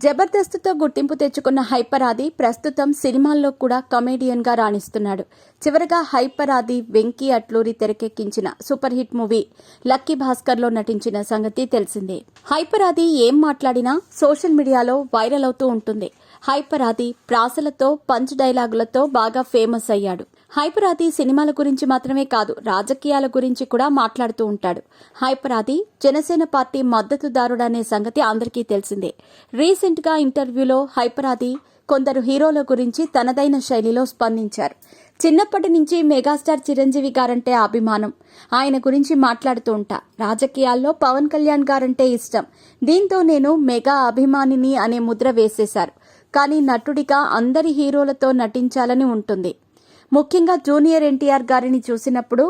జబర్దస్త్తో గుర్తింపు తెచ్చుకున్న హైపర్ ఆది ప్రస్తుతం సినిమాల్లో కూడా కమేడియన్గా రాణిస్తున్నాడు. చివరగా హైపర్ ఆది వెంకీ అట్లూరి తెరకెక్కించిన సూపర్ హిట్ మూవీ లక్కీ భాస్కర్లో నటించిన సంగతి తెలిసిందే. హైపర్ ఆది ఏం మాట్లాడినా సోషల్ మీడియాలో వైరల్ అవుతూ ఉంటుంది. హైపర్ ఆది ప్రాసలతో పంచ్ డైలాగులతో బాగా ఫేమస్ అయ్యాడు. హైపర్ ఆది సినిమాల గురించి మాత్రమే కాదు, రాజకీయాల గురించి కూడా మాట్లాడుతూ ఉంటాడు. హైపర్ ఆది జనసేన పార్టీ మద్దతుదారుడనే సంగతి అందరికీ తెలిసిందే. రీసెంట్ గా ఇంటర్వ్యూలో హైపర్ ఆది కొందరు హీరోల గురించి తనదైన శైలిలో స్పందించారు. చిన్నప్పటి నుంచి మెగాస్టార్ చిరంజీవి గారంటే అభిమానం. ఆయన గురించి మాట్లాడుతూ ఉంటా. రాజకీయాల్లో పవన్ కళ్యాణ్ గారంటే ఇష్టం. దీంతో నేను మెగా అభిమానిని అనే ముద్ర వేసేశారు. కానీ నటుడిగా అందరి హీరోలతో నటించాలని ఉంటుంది. ముఖ్యంగా జూనియర్ ఎన్టీఆర్ గారిని చూసినప్పుడు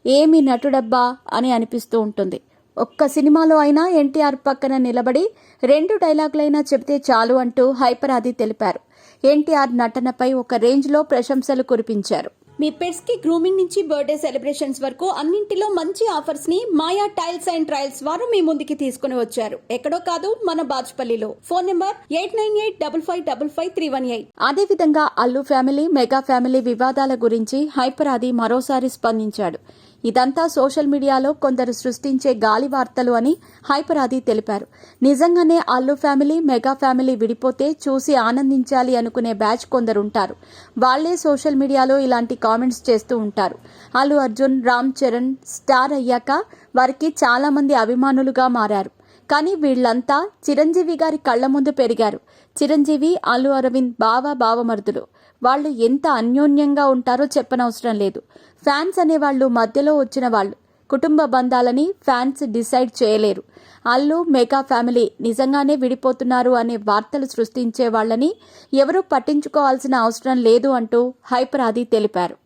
ఏమి నటుడబ్బా అని అనిపిస్తూ ఉంటుంది. ఒక్క సినిమాలో అయినా ఎన్టీఆర్ పక్కన నిలబడి 2 డైలాగులైనా చెబితే చాలు అంటూ హైపర్ ఆది తెలిపారు. ఎన్టీఆర్ నటనపై ఒక రేంజ్లో ప్రశంసలు కురిపించారు. మీ పెట్స్ కి గ్రూమింగ్ నుంచి బర్త్డే సెలబ్రేషన్స్ వరకు అన్నింటిలో మంచి ఆఫర్స్ ని మాయా టైల్స్ అండ్ ట్రయల్స్ వారు మీ ముందుకి తీసుకుని వచ్చారు. ఎక్కడో కాదు, మన బాజ్పల్లిలో. Phone number 8985555318. అదేవిధంగా అల్లు ఫ్యామిలీ, మెగా ఫ్యామిలీ వివాదాల గురించి హైపర్ ఆది మరోసారి స్పందించాడు. ఇదంతా సోషల్ మీడియాలో కొందరు సృష్టించే గాలి వార్తలు అని హైపర్ ఆది తెలిపారు. నిజంగానే అల్లు ఫ్యామిలీ, మెగా ఫ్యామిలీ విడిపోతే చూసి ఆనందించాలి అనుకునే బ్యాచ్ కొందరుంటారు. వాళ్లే సోషల్ మీడియాలో ఇలాంటి కామెంట్స్ చేస్తూ ఉంటారు. అల్లు అర్జున్, రామ్ చరణ్ స్టార్ అయ్యాక వారికి చాలా మంది అభిమానులుగా మారారు. కానీ వీళ్లంతా చిరంజీవి గారి కళ్ల ముందు పెరిగారు. చిరంజీవి, అల్లు అరవింద్ బావమరుదులు. వాళ్ళు ఎంత అన్యోన్యంగా ఉంటారో చెప్పనవసరం లేదు. ఫ్యాన్స్ అనేవాళ్లు మధ్యలో వచ్చిన వాళ్ళు. కుటుంబ బంధాలని ఫ్యాన్స్ డిసైడ్ చేయలేరు. అల్లు, మెగా ఫ్యామిలీ నిజంగానే విడిపోతున్నారు అనే వార్తలు సృష్టించే వాళ్ళని ఎవరూ పట్టించుకోవాల్సిన అవసరం లేదు అంటూ హైపర్ ఆది తెలిపారు.